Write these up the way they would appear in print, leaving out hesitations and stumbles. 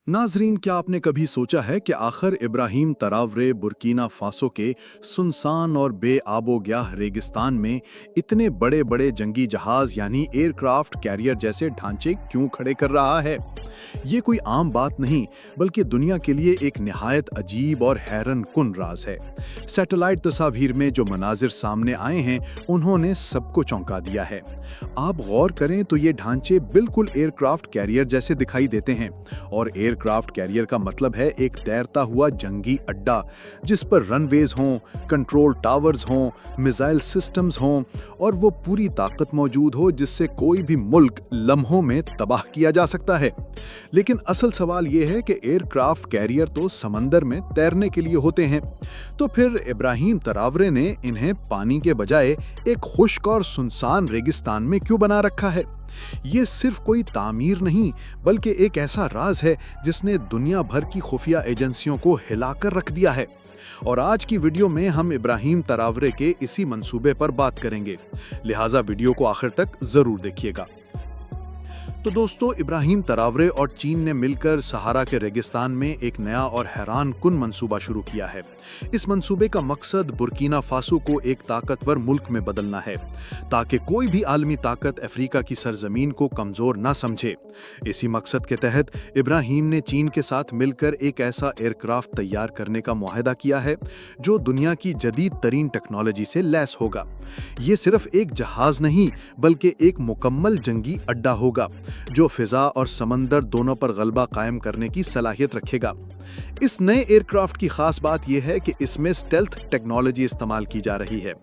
नाजरीन, क्या आपने कभी सोचा है कि आखिर इब्राहिम तरावरे बुर्किना फासो के सुनसान और बेआबोग्याह रेगिस्तान में इतने बड़े बड़े जंगी जहाज यानी एयरक्राफ्ट कैरियर जैसे ढांचे क्यों खड़े कर रहा है? ये कोई आम बात नहीं, बल्कि दुनिया के लिए एक निहायत अजीब और हैरन कुन राज है। सैटेलाइट तस्वीर में जो मनाजिर सामने आए हैं, उन्होंने सबको चौंका दिया है। आप गौर करें तो ये ढांचे बिल्कुल एयरक्राफ्ट कैरियर जैसे दिखाई देते हैं, और एयरक्राफ्ट कैरियर का मतलब है एक तैरता हुआ जंगी अड्डा जिस पर रनवेज हों, कंट्रोल टावर्स हों, मिसाइल सिस्टम्स हों और वो पूरी ताकत मौजूद हो जिससे कोई भी मुल्क लम्हों में तबाह किया जा सकता है। लेकिन असल सवाल ये है कि एयरक्राफ्ट कैरियर तो समंदर में तैरने के लिए होते हैं, तो फिर इब्राहिम तरावरे ने इन्हें पानी के बजाय एक खुश्क और सुनसान रेगिस्तान में क्यों बना रखा है? ये सिर्फ कोई तामीर नहीं, बल्कि एक ऐसा राज है जिसने दुनिया भर की खुफिया एजेंसियों को हिलाकर रख दिया है। और आज की वीडियो में हम इब्राहिम तरावरे के इसी मंसूबे पर बात करेंगे, लिहाजा वीडियो को आखिर तक जरूर देखिएगा। तो दोस्तों, इब्राहिम तरावरे और चीन ने मिलकर सहारा के रेगिस्तान में एक नया और हैरान कुन मंसूबा शुरू किया है। इस मंसूबे का मकसद बुर्किना फासो को एक ताकतवर मुल्क में बदलना है, ताकि कोई भी आलमी ताकत अफ्रीका की सरजमीन को कमजोर न समझे। इसी मकसद के तहत इब्राहिम ने चीन के साथ मिलकर एक ऐसा एयरक्राफ्ट तैयार करने का मुआहदा किया है जो दुनिया की जदीद तरीन टेक्नोलॉजी से लैस होगा। ये सिर्फ एक जहाज नहीं, बल्कि एक मुकम्मल जंगी अड्डा होगा जो फिजा और समंदर दोनों पर गलबा कायम करने की सलाहियत रखेगा। इस नए एयरक्राफ्ट की खास बात यह है कि इसमें स्टेल्थ टेक्नोलॉजी इस्तेमाल की जा रही है,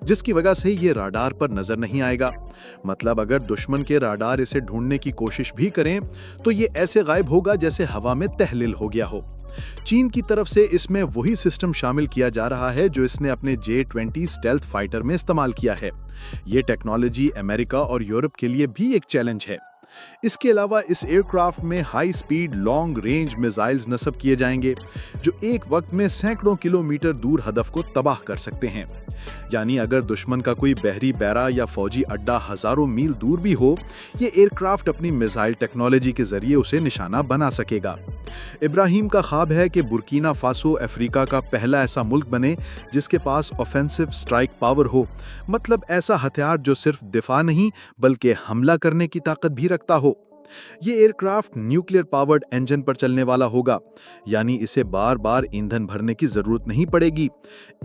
जिसकी वजह से ये राडार पर नजर नहीं आएगा। मतलब अगर दुश्मन के राडार इसे ढूंढने की कोशिश भी करें तो ये ऐसे गायब होगा जैसे हवा में तहलील हो गया हो। चीन की तरफ से इसमें वही सिस्टम शामिल किया जा रहा है जो इसने अपने J-20 स्टेल्थ फाइटर में इस्तेमाल किया है। ये टेक्नोलॉजी अमेरिका और यूरोप के लिए भी एक चैलेंज है। इसके अलावा इस एयरक्राफ्ट में high speed long range missiles नस्ब किए जाएंगे जो एक वक्त में सैकड़ों किलोमीटर दूर हदफ को तबाह कर सकते हैं। यानी अगर दुश्मन का कोई बहरी बैरा या फौजी अड्डा हजारों मील दूर भी हो, ये एयरक्राफ्ट अपनी मिसाइल टेक्नोलॉजी के जरिए उसे निशाना बना सकेगा। इब्राहिम का ख्वाब है कि बुर्किना फासो अफ्रीका का पहला ऐसा मुल्क बने जिसके पास ऑफेंसिव स्ट्राइक पावर हो, मतलब ऐसा हथियार जो सिर्फ दिफा नहीं बल्कि हमला करने की ताकत भी रखता हो। ये एयरक्राफ्ट न्यूक्लियर पावर्ड इंजन पर चलने वाला होगा, यानी इसे बार बार ईंधन भरने की जरूरत नहीं पड़ेगी।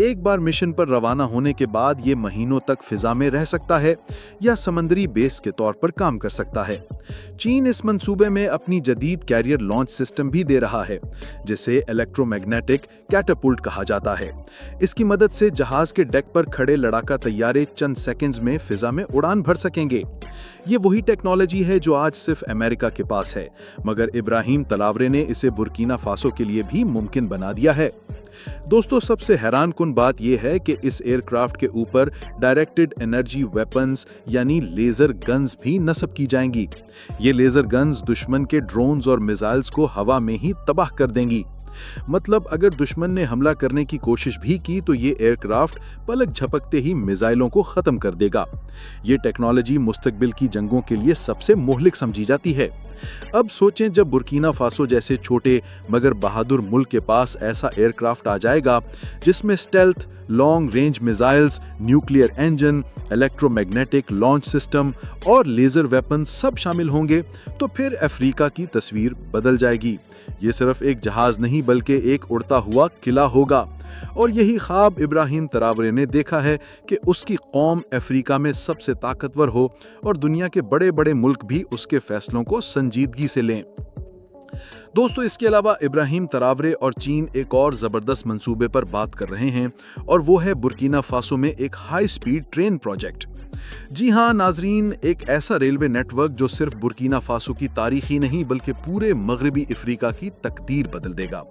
एक बार मिशन पर रवाना होने के बाद ये महीनों तक फिजा में रह सकता है या समंदरी बेस के तौर पर काम कर सकता है। चीन इस मंसूबे में अपनी जदीद कैरियर लॉन्च सिस्टम भी दे रहा है, जिसे इलेक्ट्रोमैग्नेटिक कैटापुल्ट कहा जाता है। इसकी मदद से जहाज के डेक पर खड़े लड़ाका तैयारे चंद सेकंड्स में फिजा में उड़ान भर सकेंगे। ये वही टेक्नोलॉजी है जो आज सिर्फ अमेरिका के पास है, मगर इब्राहिम तरावरे ने इसे बुर्किना फासो के लिए भी मुमकिन बना दिया है। दोस्तों, सबसे हैरान कुन बात यह है कि इस एयरक्राफ्ट के ऊपर डायरेक्टेड एनर्जी वेपन्स यानी लेजर गन्स भी नस्ब की जाएंगी। ये लेजर गन्स दुश्मन के ड्रोन्स और मिसाइल्स को हवा में ही तबाह कर देंगी। मतलब अगर दुश्मन ने हमला करने की कोशिश भी की तो ये एयरक्राफ्ट पलक झपकते ही मिसाइलों को खत्म कर देगा। ये टेक्नोलॉजी मुस्तकबिल की जंगों के लिए सबसे मोहलिक समझी जाती है। अब सोचें, जब बुर्किना फासो जैसे छोटे मगर बहादुर मुल्क के पास ऐसा एयरक्राफ्ट आ जाएगा जिसमें stealth, long range missiles, nuclear engine, electromagnetic launch system और लेजर वेपन सब शामिल होंगे, तो फिर अफ्रीका की तस्वीर बदल जाएगी। ये सिर्फ एक जहाज नहीं बल्कि एक उड़ता हुआ किला होगा। और यही ख्वाब इब्राहिम तरावरे ने देखा है कि उसकी कौम अफ्रीका में सबसे ताकतवर हो और दुनिया के बड़े बड़े मुल्क भी उसके फैसलों को संजीदगी से लें। दोस्तों, इसके अलावा इब्राहिम तरावरे और चीन एक और जबरदस्त मंसूबे पर बात कर रहे हैं, और वो है बुर्किना फासो में एक हाई स्पीड ट्रेन प्रोजेक्ट। जी हाँ नाजरीन, एक ऐसा रेलवे नेटवर्क जो सिर्फ बुर्किना फासो की तारीख ही नहीं बल्कि पूरे मगरबी अफ्रीका की तकदीर बदल देगा।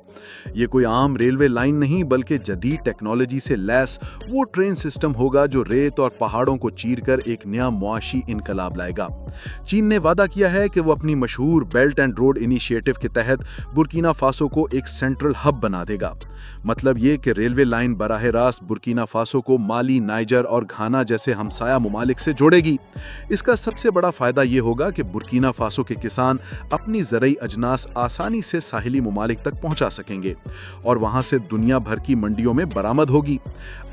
ये कोई आम रेलवे लाइन नहीं बल्कि जदीद टेक्नोलॉजी से लैस वो ट्रेन सिस्टम होगा जो रेत और पहाड़ों को चीरकर एक नया मुआशी इनकलाब लाएगा। चीन ने वादा किया है कि वो अपनी मशहूर बेल्ट एंड रोड इनिशिएटिव के तहत बुर्किना फासो को एक सेंट्रल हब बना देगा। मतलब ये कि रेलवे लाइन बराह रास्त बुर्किना फासो को माली, नाइजर और घाना जैसे हमसाया ममालिक से जोड़ेगी। इसका सबसे बड़ा फायदा ये होगा कि बुर्किना फासो के किसान अपनी ज़रई अजनास आसानी से साहिली ममालिक तक पहुंचा सकेंगे और वहां से दुनिया भर की मंडियों में बरामद होगी।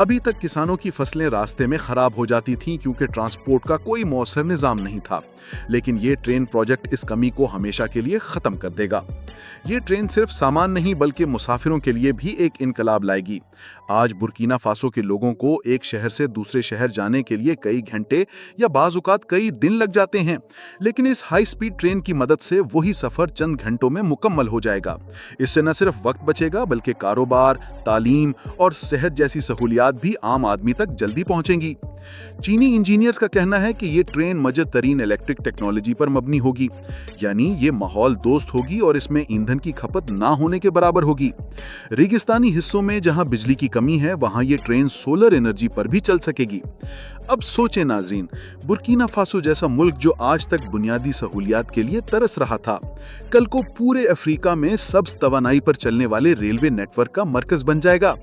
अभी तक किसानों की फसलें रास्ते में खराब हो जाती थीं क्योंकि ट्रांसपोर्ट का कोई मौसर निज़ाम नहीं था, लेकिन ये ट्रेन प्रोजेक्ट इस कमी को हमेशा के लिए ख़त्म कर देगा। ये ट्रेन सिर्फ सामान नहीं बल्कि मुसाफिरों के लिए भी एक इनकलाब लाएगी। आज बुर्किना फासो के लोगों को एक शहर से दूसरे शहर जाने के लिए कई घंटे या बाज़-औक़ात कई दिन लग जाते हैं, लेकिन इस हाई स्पीड ट्रेन की मदद से वही सफ़र चंद घंटों में मुकम्मल हो जाएगा। इससे न सिर्फ वक्त बचेगा बल्कि कारोबार, तालीम और सेहत जैसी सहूलियात भी आम आदमी तक जल्दी पहुंचेंगी। चीनी इंजीनियर्स का कहना है कि ये ट्रेन मजद तरीन इलेक्ट्रिक टेक्नोलॉजी पर मबनी होगी, यानी ये माहौल दोस्त होगी और इसमें ईंधन की खपत ना होने के बराबर होगी। रेगिस्तानी हिस्सों में जहां बिजली की कमी है वहां ये ट्रेन सोलर एनर्जी पर भी चल सकेगी। अब सोचें नाजरीन, बुर्किना फासो जैसा मुल्क जो आज तक बुनियादी सहूलियात के लिए तरस रहा था, कल को पूरे अफ्रीका में सब्ज तवानाई पर चलने वाले रेलवे नेटवर्क का मरकज बन जाएगा।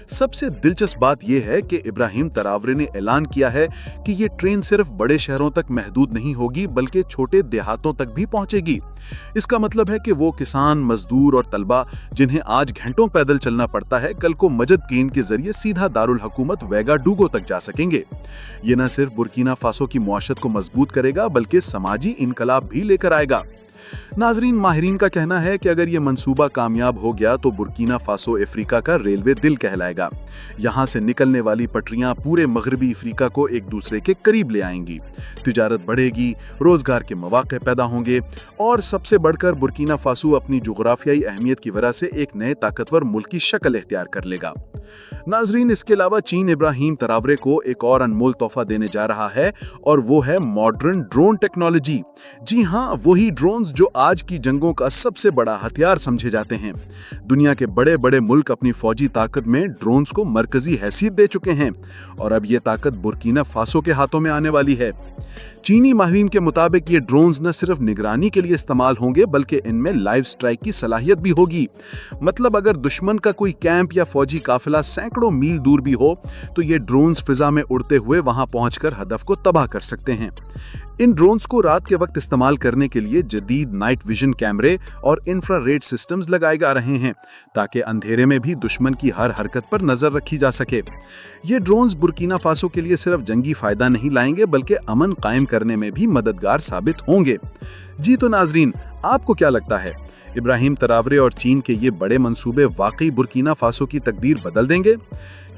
सबसे दिलचस्प बात यह है कि इब्राहिम तरावरे ने ऐलान किया है कि ये ट्रेन सिर्फ बड़े शहरों तक महदूद नहीं होगी बल्कि छोटे देहातों तक भी पहुंचेगी। इसका मतलब है कि वो किसान, मजदूर और तलबा जिन्हें आज घंटों पैदल चलना पड़ता है, कल को मजद ट्रेन के जरिए सीधा दारुल हुकूमत वेगाडूगो तक जा सकेंगे। ये न सिर्फ बुर्किना फासो की मुआशरत को मजबूत करेगा बल्कि समाजी इनकलाब भी लेकर आएगा। नाजरीन, माहिरीन का कहना है कि अगर ये मंसूबा कामयाब हो गया तो बुर्किना फासो अफ्रीका का रेलवे दिल कहलाएगा। यहाँ से निकलने वाली पटरियाँ पूरे मगरबी अफ्रीका को एक दूसरे के करीब ले आएंगी, तिजारत बढ़ेगी, रोजगार के मौके पैदा होंगे और सबसे बढ़कर बुर्किना फासो अपनी जुग्राफियाई अहमियत की वजह से एक नए ताकतवर मुल्क की शक्ल इख्तियार कर लेगा। नाजरीन, इसके अलावा चीन इब्राहिम तरावरे को एक और अनमोल तोहफा देने जा रहा है और वो है मॉडर्न ड्रोन टेक्नोलॉजी। जी हाँ, वही ड्रोन जो आज की जंगों का सबसे बड़ा हथियार समझे जाते हैं। दुनिया के बड़े बड़े मुल्क अपनी फौजी ताकत में ड्रोन्स को मरकजी हैसियत दे चुके हैं और अब ये ताकत बुर्किना फासो के हाथों में आने वाली है। चीनी माहिरीन के मुताबिक ये ड्रोन्स न सिर्फ निगरानी के लिए इस्तेमाल होंगे बल्कि इनमें लाइव स्ट्राइक की सलाहियत भी होगी। मतलब अगर दुश्मन का कोई कैंप या फौजी काफिला सैकड़ों मील दूर भी हो तो ये ड्रोन्स फिजा में उड़ते हुए वहां पहुंचकर हदफ को तबाह कर सकते हैं। इन ड्रोन्स को रात के वक्त इस्तेमाल करने के लिए जदीद नाइट विजन कैमरे और इंफ्रारेड सिस्टम्स लगाए जा रहे हैं ताकि अंधेरे में भी दुश्मन की हर हरकत पर नजर रखी जा सके। ये ड्रोन्स बुर्किना फासो के लिए सिर्फ जंगी फायदा नहीं लाएंगे बल्कि अमन कायम करने में भी मददगार साबित होंगे। जी तो नाजरीन, आपको क्या लगता है, इब्राहिम तरावरे और चीन के ये बड़े मंसूबे वाकई बुर्किना फासो की तकदीर बदल देंगे?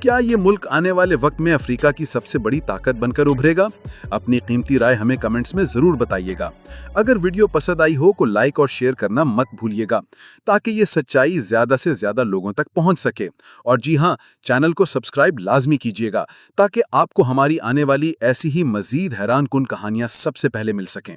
क्या ये मुल्क आने वाले वक्त में अफ्रीका की सबसे बड़ी ताकत बनकर उभरेगा? अपनी कीमती राय हमें कमेंट्स में जरूर बताइएगा। अगर वीडियो पसंद आई हो तो लाइक और शेयर करना मत भूलिएगा ताकि ये सच्चाई ज्यादा से ज्यादा लोगों तक पहुंच सके। और जी हाँ, चैनल को सब्सक्राइब लाजमी कीजिएगा ताकि आपको हमारी आने वाली ऐसी ही मजीद हैरान कुन कहानियां सबसे पहले मिल सकें।